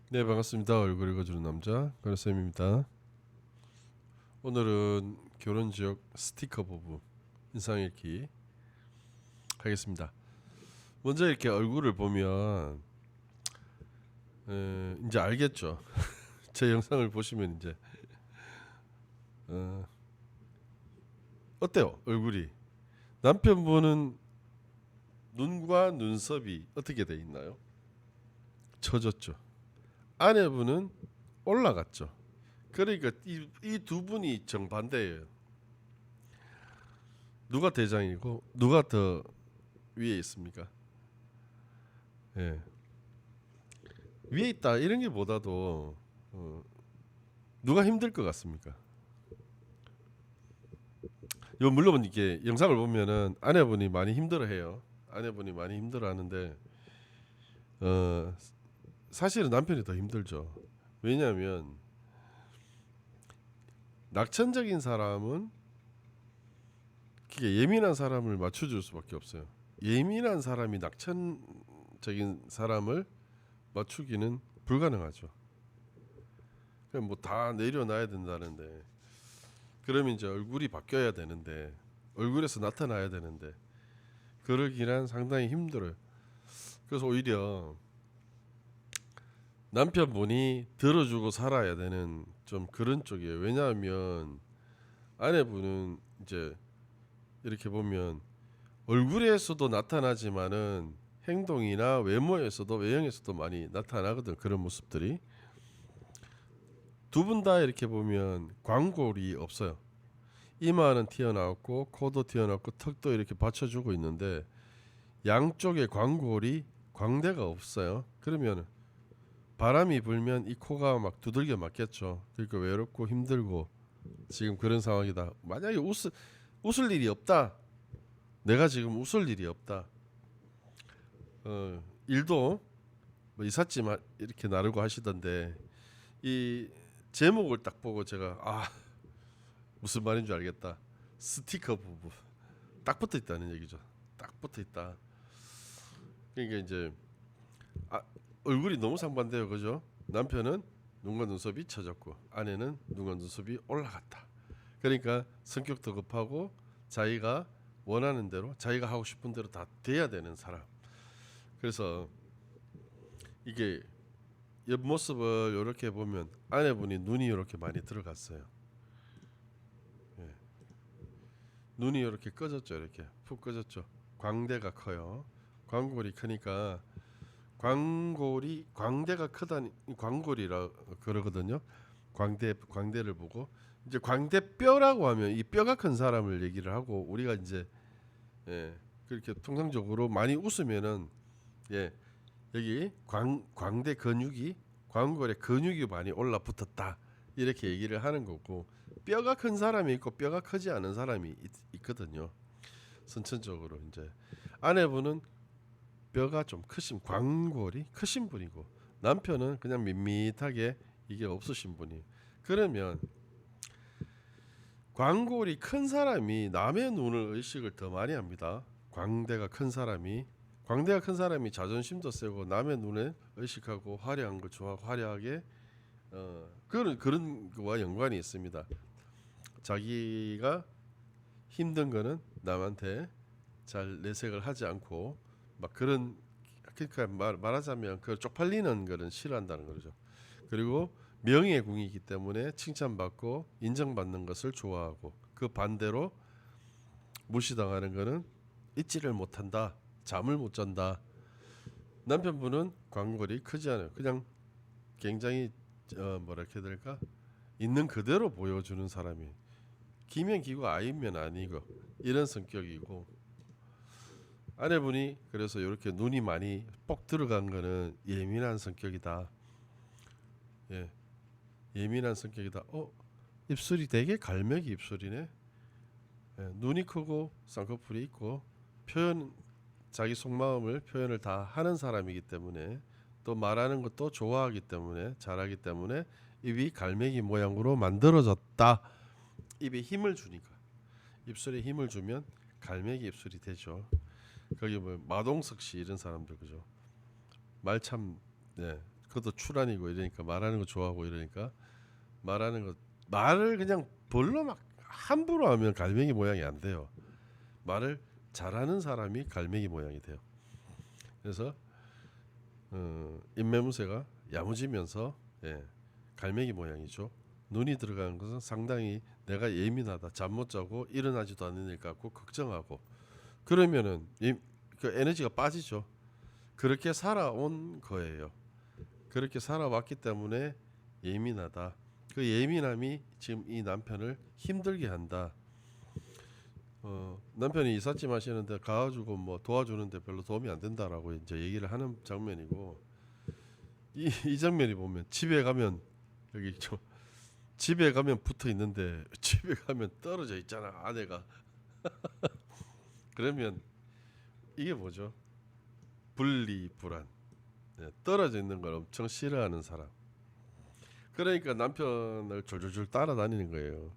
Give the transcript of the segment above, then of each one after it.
네, 반갑습니다. 얼굴 읽어주는 남자 가르쌤입니다. 오늘은 결혼지역 스티커 부부 인상 읽기 하겠습니다. 먼저 이렇게 얼굴을 보면 이제 알겠죠. 제 영상을 보시면 이제 어, 어때요? 얼굴이 남편분은 눈과 눈썹이 어떻게 돼 있나요? 처졌죠. 아내분은 올라갔죠. 그러니까 이 두 분이 정반대예요. 누가 대장이고 누가 더 위에 있습니까? 예. 위에 있다 이런 게 보다도 누가 힘들 것 같습니까? 요 물론 이게 영상을 보면은 아내분이 많이 힘들어해요. 아내분이 많이 힘들어하는데 어 사실은 남편이 더 힘들죠. 왜냐하면 낙천적인 사람은 그게 예민한 사람을 맞춰줄 수밖에 없어요. 예민한 사람이 낙천적인 사람을 맞추기는 불가능하죠. 그냥 뭐 다 내려놔야 된다는데 그러면 이제 얼굴이 바뀌어야 되는데 얼굴에서 나타나야 되는데 그러기란 상당히 힘들어요. 그래서 오히려 남편분이 들어주고 살아야 되는 좀 그런 쪽이에요. 왜냐하면 아내분은 이제 이렇게 보면 얼굴에서도 나타나지만은 행동이나 외모에서도 외형에서도 많이 나타나거든. 그런 모습들이 두 분 다 이렇게 보면 광골이 없어요. 이마는 튀어나왔고 코도 튀어나왔고 턱도 이렇게 받쳐주고 있는데 양쪽에 광골이 광대가 없어요. 그러면 바람이 불면 이 코가 막 두들겨 맞겠죠. 그러니까 외롭고 힘들고 지금 그런 상황이다. 만약에 웃을 일이 없다. 내가 지금 웃을 일이 없다. 일도 뭐 이삿짐 이렇게 나르고 하시던데 이 제목을 딱 보고 제가 무슨 말인 줄 알겠다. 스티커 부부 딱 붙어 있다는 얘기죠. 딱 붙어 있다. 그러니까 이제 아, 얼굴이 너무 상반돼요, 그죠? 남편은 눈과 눈썹이 처졌고 아내는 눈과 눈썹이 올라갔다. 그러니까 성격도 급하고 자기가 원하는 대로 자기가 하고 싶은 대로 다 돼야 되는 사람. 그래서 이게 옆모습을 이렇게 보면 아내분이 눈이 이렇게 많이 들어갔어요. 예. 눈이 이렇게 꺼졌죠, 이렇게 푹 꺼졌죠. 광대가 커요. 광골이 크니까 광대가 크다니 광골이라 그러거든요. 광대를 보고 이제 광대뼈라고 하면 이 뼈가 큰 사람을 얘기를 하고 우리가 이제 그렇게 통상적으로 많이 웃으면은 예, 여기 광대 근육이 광골에 근육이 많이 올라붙었다 이렇게 얘기를 하는 거고 뼈가 큰 사람이 있고 뼈가 크지 않은 사람이 있거든요. 선천적으로 이제 아내분은 뼈가 좀 크신 광골이 크신 분이고 남편은 그냥 밋밋하게 이게 없으신 분이 그러면 광골이 큰 사람이 남의 눈을 의식을 더 많이 합니다. 광대가 큰 사람이 자존심도 세고 남의 눈에 의식하고 화려한 거 좋아하고 화려하게 그런 거와 연관이 있습니다. 자기가 힘든 거는 남한테 잘 내색을 하지 않고 막 그런 그러니까 말하자면 그 쪽팔리는 거는 싫어한다는 거죠. 그리고 명예궁이기 때문에 칭찬받고 인정받는 것을 좋아하고 그 반대로 무시당하는 거는 잊지를 못한다. 잠을 못 잔다. 남편분은 광골이 크지 않아요. 그냥 굉장히 뭐랄까 해야 될까? 있는 그대로 보여주는 사람이 기면 기고 아니면 아니고 이런 성격이고 아내분이 그래서 이렇게 눈이 많이 뻑 들어간 거는 예민한 성격이다. 예, 예민한 성격이다. 입술이 되게 갈매기 입술이네. 예, 눈이 크고 쌍꺼풀이 있고 표현 자기 속마음을 표현을 다 하는 사람이기 때문에 또 말하는 것도 좋아하기 때문에 잘하기 때문에 입이 갈매기 모양으로 만들어졌다. 입에 힘을 주니까 입술에 힘을 주면 갈매기 입술이 되죠. 거기 뭐 마동석 씨 이런 사람들 그죠. 말참 네, 그것도 출안이고 이러니까 말하는 거 좋아하고 이러니까 말하는 거 말을 그냥 벌로 막 함부로 하면 갈매기 모양이 안 돼요. 말을 잘하는 사람이 갈매기 모양이 돼요. 그래서 입매무새가 야무지면서 갈매기 모양이죠. 눈이 들어가는 것은 상당히 내가 예민하다, 잠 못 자고 일어나지도 않는 일 같고 걱정하고 그러면은 그 에너지가 빠지죠. 그렇게 살아온 거예요. 그렇게 살아왔기 때문에 예민하다. 그 예민함이 지금 이 남편을 힘들게 한다. 남편이 이삿짐 하시는데 가가지고 뭐 도와주는데 별로 도움이 안 된다라고 이제 얘기를 하는 장면이고 이 장면이 보면 집에 가면 여기 저 집에 가면 붙어 있는데 집에 가면 떨어져 있잖아 아내가. 그러면 이게 뭐죠? 분리불안. 떨어져 있는 걸 엄청 싫어하는 사람. 그러니까 남편을 졸졸졸 따라다니는 거예요.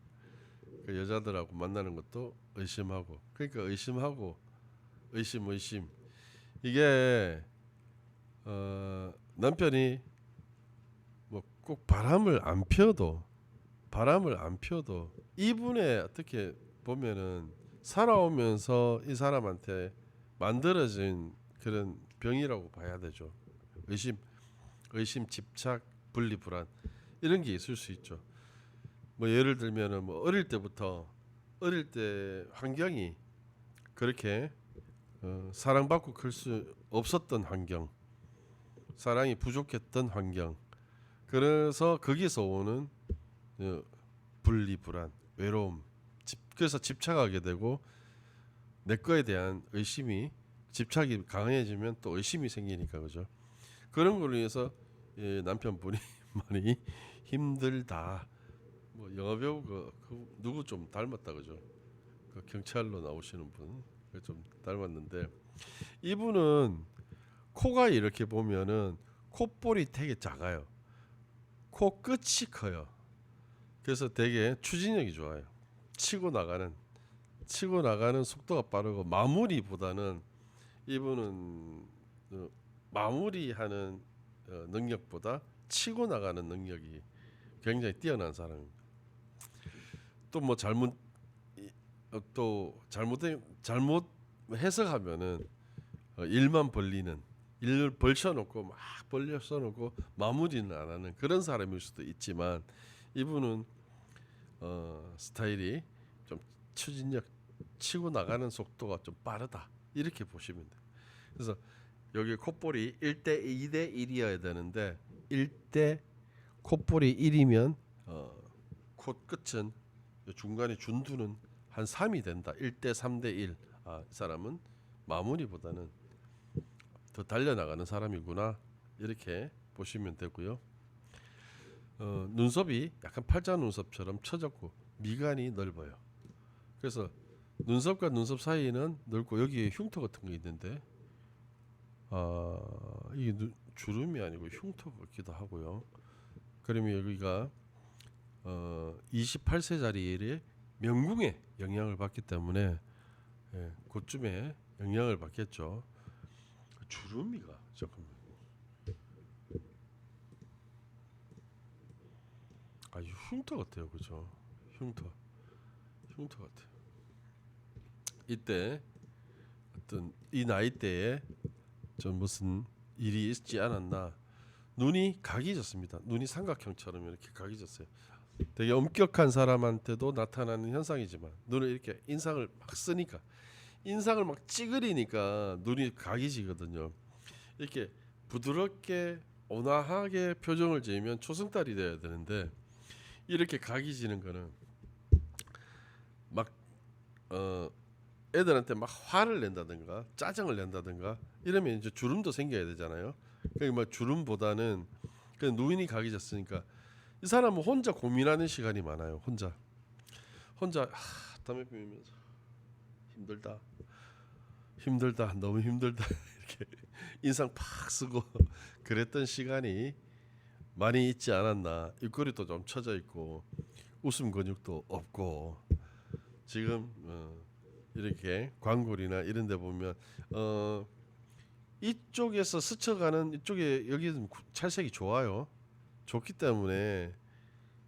그 여자들하고 만나는 것도 의심하고. 그러니까 의심하고 의심. 이게 남편이 뭐 꼭 바람을 안 피워도 이분의 어떻게 보면은 살아오면서 이 사람한테 만들어진 그런 병이라고 봐야 되죠. 의심, 집착, 분리 불안 이런 게 있을 수 있죠. 뭐 예를 들면은 뭐 어릴 때 환경이 그렇게 사랑받고 클 수 없었던 환경, 사랑이 부족했던 환경. 그래서 거기서 오는 분리 불안, 외로움. 그래서 집착하게 되고 내 거에 대한 의심이 집착이 강해지면 또 의심이 생기니까 그죠. 그런 걸로 인해서 남편분이 많이 힘들다. 뭐 영화배우 그 누구 좀 닮았다 그죠. 그 경찰로 나오시는 분 좀 닮았는데 이분은 코가 이렇게 보면은 콧볼이 되게 작아요. 코 끝이 커요. 그래서 되게 추진력이 좋아요. 치고 나가는 속도가 빠르고 마무리보다는 이분은 마무리하는 능력보다 치고 나가는 능력이 굉장히 뛰어난 사람입니다. 또 뭐 잘못 해석하면은 일만 벌리는 일을 벌쳐놓고 막 벌려놓고 마무리는 안 하는 그런 사람일 수도 있지만 이분은 스타일이 좀 추진력 치고 나가는 속도가 좀 빠르다 이렇게 보시면 돼요. 그래서 여기 콧볼이 1대 2대 1이어야 되는데 1대 콧볼이 1이면 콧끝은 중간에 준두는 한 3이 된다. 1대 3대 1. 이 사람은 마무리보다는 더 달려나가는 사람이구나 이렇게 보시면 되고요. 눈썹이 약간 팔자 눈썹처럼 처졌고 미간이 넓어요. 그래서 눈썹과 눈썹 사이는 넓고 여기에 흉터 같은 거 있는데 이게 주름이 아니고 흉터 같기도 하고요. 그러면 여기가 28세짜리의 명궁에 영향을 받기 때문에 그쯤에 영향을 받겠죠. 주름이가 잠깐만. 이 흉터 같아요, 그죠? 흉터 같아요. 이때 어떤 이 나이 대에 좀 무슨 일이 있지 않았나. 눈이 각이졌습니다. 눈이 삼각형처럼 이렇게 각이졌어요. 되게 엄격한 사람한테도 나타나는 현상이지만 눈을 이렇게 인상을 막 쓰니까 인상을 막 찌그리니까 눈이 각이지거든요. 이렇게 부드럽게 온화하게 표정을 지으면 초승달이 돼야 되는데 이렇게 각이지는 거는 막 애들한테 막 화를 낸다든가 짜증을 낸다든가 이러면 이제 주름도 생겨야 되잖아요. 그러니까 막 주름보다는 그냥 눈이 각이졌으니까 이 사람은 혼자 고민하는 시간이 많아요. 혼자 담배 피우면서 힘들다 너무 힘들다 이렇게 인상 팍 쓰고 그랬던 시간이 많이 있지 않았나. 입꼬리도 좀 처져 있고 웃음 근육도 없고 지금 이렇게 광골이나 이런 데 보면 이쪽에서 스쳐가는 이쪽에 여기는 찰색이 좋아요. 좋기 때문에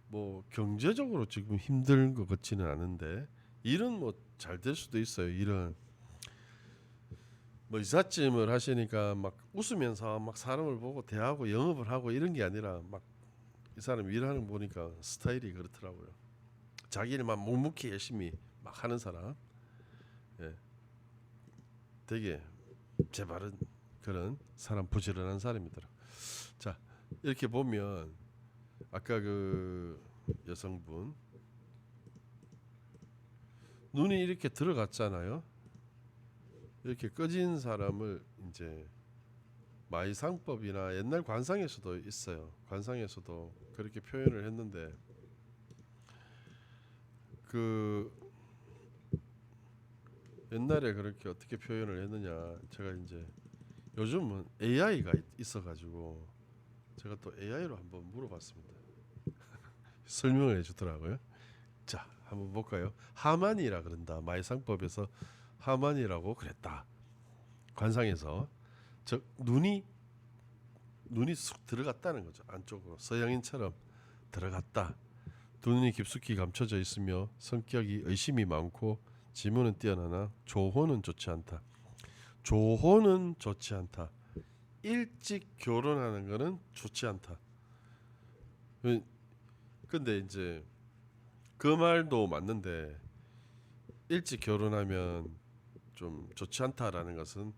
뭐 경제적으로 지금 힘든 것 같지는 않은데 일은 뭐 잘 될 수도 있어요. 일은 뭐 이삿짐을 하시니까 막 웃으면서 막 사람을 보고 대하고 영업을 하고 이런 게 아니라 막 이 사람 일하는 거 보니까 스타일이 그렇더라고요. 자기 일만 묵묵히 열심히 막 하는 사람, 예, 되게 재바른 그런 사람, 부지런한 사람이더라. 자, 이렇게 보면 아까 그 여성분 눈이 이렇게 들어갔잖아요. 이렇게 꺼진 사람을 이제 마이상법이나 옛날 관상에서도 있어요. 관상에서도 그렇게 표현을 했는데 그 옛날에 그렇게 어떻게 표현을 했느냐, 제가 이제 요즘은 AI가 있어가지고 제가 또 AI로 한번 물어봤습니다. 설명을 해주더라고요. 자, 한번 볼까요? 하만이라 그런다. 마이상법에서 하만이라고 그랬다. 관상에서 즉 눈이 쑥 들어갔다는 거죠. 안쪽으로 서양인처럼 들어갔다. 두 눈이 깊숙이 감춰져 있으며 성격이 의심이 많고 지문은 뛰어나나 조혼은 좋지 않다. 조혼은 좋지 않다. 일찍 결혼하는 거는 좋지 않다. 근데 이제 그 말도 맞는데 일찍 결혼하면 좀 좋지 않다라는 것은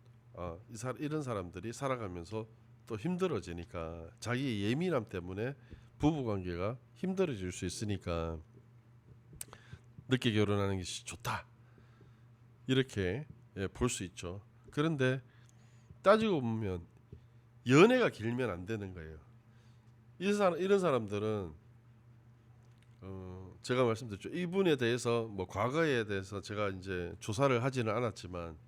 이런 사람들이 살아가면서 또 힘들어지니까 자기 예민함 때문에 부부관계가 힘들어질 수 있으니까 늦게 결혼하는 것이 좋다 이렇게 볼 수 있죠. 그런데 따지고 보면 연애가 길면 안 되는 거예요. 이런 사람들은 제가 말씀드렸죠. 이분에 대해서 뭐 과거에 대해서 제가 이제 조사를 하지는 않았지만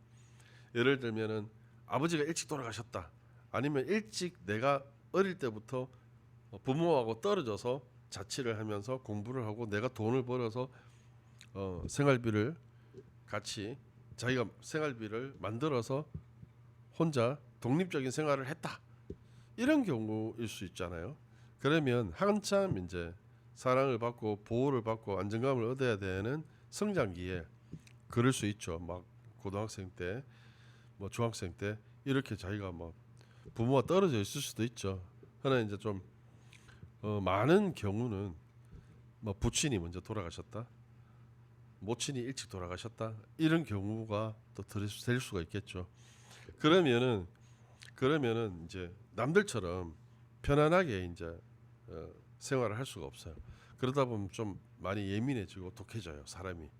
예를 들면은 아버지가 일찍 돌아가셨다. 아니면 일찍 내가 어릴 때부터 부모하고 떨어져서 자취를 하면서 공부를 하고 내가 돈을 벌어서 생활비를 같이 자기가 생활비를 만들어서 혼자 독립적인 생활을 했다. 이런 경우일 수 있잖아요. 그러면 한참 이제 사랑을 받고 보호를 받고 안정감을 얻어야 되는 성장기에 그럴 수 있죠. 막 고등학생 때, 뭐 중학생 때 이렇게 자기가 뭐 부모와 떨어져 있을 수도 있죠. 그러나 이제 좀 많은 경우는 뭐 부친이 먼저 돌아가셨다, 모친이 일찍 돌아가셨다 이런 경우가 또 될 수가 있겠죠. 그러면은 이제 남들처럼 편안하게 이제 생활을 할 수가 없어요. 그러다 보면 좀 많이 예민해지고 독해져요, 사람이.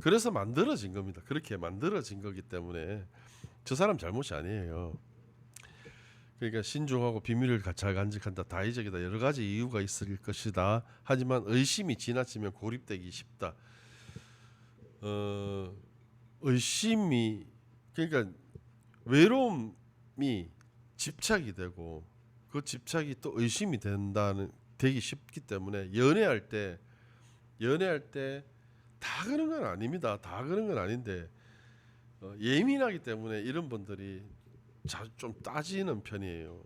그래서 만들어진 겁니다. 그렇게 만들어진 거기 때문에 저 사람 잘못이 아니에요. 그러니까 신중하고 비밀을 잘 간직한다, 다의적이다, 여러 가지 이유가 있을 것이다. 하지만 의심이 지나치면 고립되기 쉽다. 의심이, 그러니까 외로움이 집착이 되고 그 집착이 또 의심이 되기 쉽기 때문에 연애할 때 다 그런 건 아닙니다. 다 그런 건 아닌데 예민하기 때문에 이런 분들이 좀 따지는 편이에요.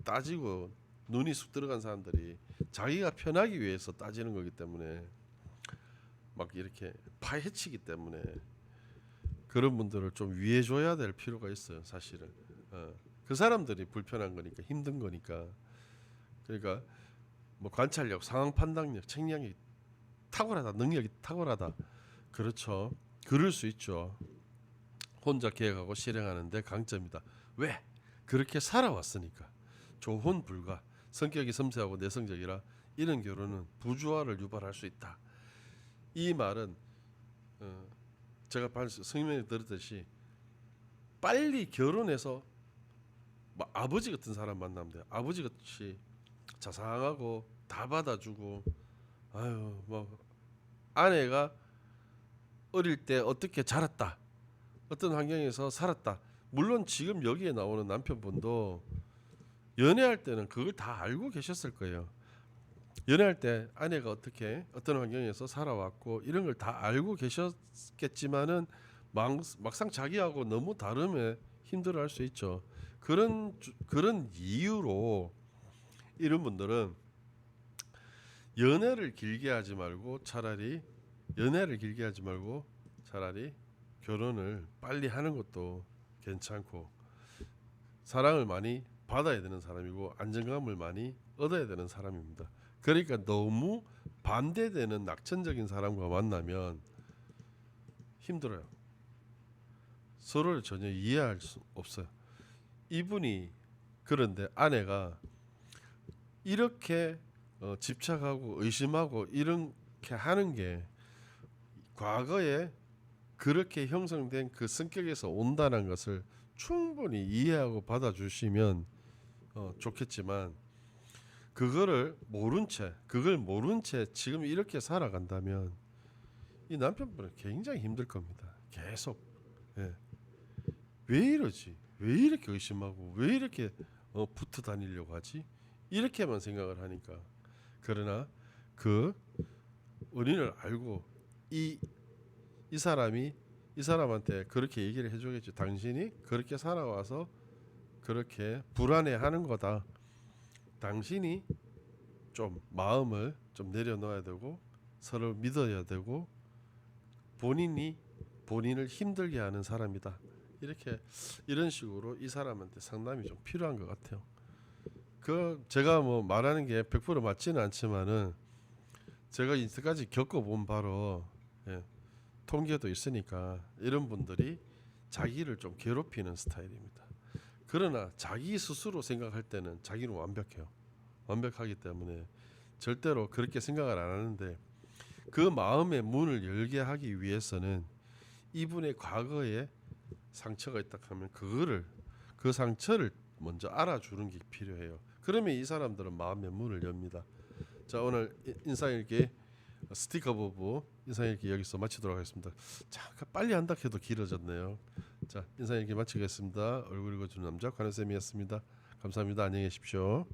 따지고 눈이 쑥 들어간 사람들이 자기가 편하기 위해서 따지는 거기 때문에 막 이렇게 파헤치기 때문에 그런 분들을 좀 위해줘야 될 필요가 있어요, 사실은. 그 사람들이 불편한 거니까, 힘든 거니까. 그러니까 뭐 관찰력, 상황 판단력, 책량이 탁월하다, 능력이 탁월하다. 그렇죠. 그럴 수 있죠. 혼자 계획하고 실행하는데 강점이다. 왜? 그렇게 살아왔으니까. 조혼 불가. 성격이 섬세하고 내성적이라 이런 결혼은 부주화를 유발할 수 있다. 이 말은 제가 성명에 들었듯이 빨리 결혼해서 뭐 아버지 같은 사람 만나면 돼요. 아버지 같이 자상하고 다 받아주고, 아유 뭐 아내가 어릴 때 어떻게 자랐다, 어떤 환경에서 살았다. 물론 지금 여기에 나오는 남편분도 연애할 때는 그걸 다 알고 계셨을 거예요. 연애할 때 아내가 어떤 환경에서 살아왔고 이런 걸 다 알고 계셨겠지만은 막상 자기하고 너무 다르면 힘들어할 수 있죠. 그런 이유로 이런 분들은 연애를 길게 하지 말고 차라리 결혼을 빨리 하는 것도 괜찮고, 사랑을 많이 받아야 되는 사람이고 안정감을 많이 얻어야 되는 사람입니다. 그러니까 너무 반대되는 낙천적인 사람과 만나면 힘들어요. 서로를 전혀 이해할 수 없어요. 이분이, 그런데 아내가 이렇게 집착하고 의심하고 이렇게 하는 게 과거에 그렇게 형성된 그 성격에서 온다는 것을 충분히 이해하고 받아주시면 좋겠지만, 그걸 모른 채 지금 이렇게 살아간다면 이 남편분은 굉장히 힘들 겁니다. 계속. 예. 왜 이러지? 왜 이렇게 의심하고 왜 이렇게 붙어 다니려고 하지? 이렇게만 생각을 하니까. 그러나 그 원인을 알고 이 사람이 이 사람한테 그렇게 얘기를 해주겠죠. 당신이 그렇게 살아와서 그렇게 불안해하는 거다. 당신이 좀 마음을 좀 내려놓아야 되고 서로 믿어야 되고 본인을 힘들게 하는 사람이다. 이런 식으로 이 사람한테 상담이 좀 필요한 것 같아요. 그 제가 뭐 말하는 게 100% 맞지는 않지만은 제가 이때까지 겪어본 바로, 예, 통계도 있으니까 이런 분들이 자기를 좀 괴롭히는 스타일입니다. 그러나 자기 스스로 생각할 때는 자기는 완벽해요. 완벽하기 때문에 절대로 그렇게 생각을 안 하는데, 그 마음의 문을 열게 하기 위해서는 이분의 과거에 상처가 있다 하면 그 상처를 먼저 알아주는 게 필요해요. 그러면 이 사람들은 마음의 문을 엽니다. 자, 오늘 인상일기 스티커 부부 인상일기 여기서 마치도록 하겠습니다. 잠깐 빨리 한다 해도 길어졌네요. 자, 인상일기 마치겠습니다. 얼굴 읽어주는 남자 관우쌤이었습니다. 감사합니다. 안녕히 계십시오.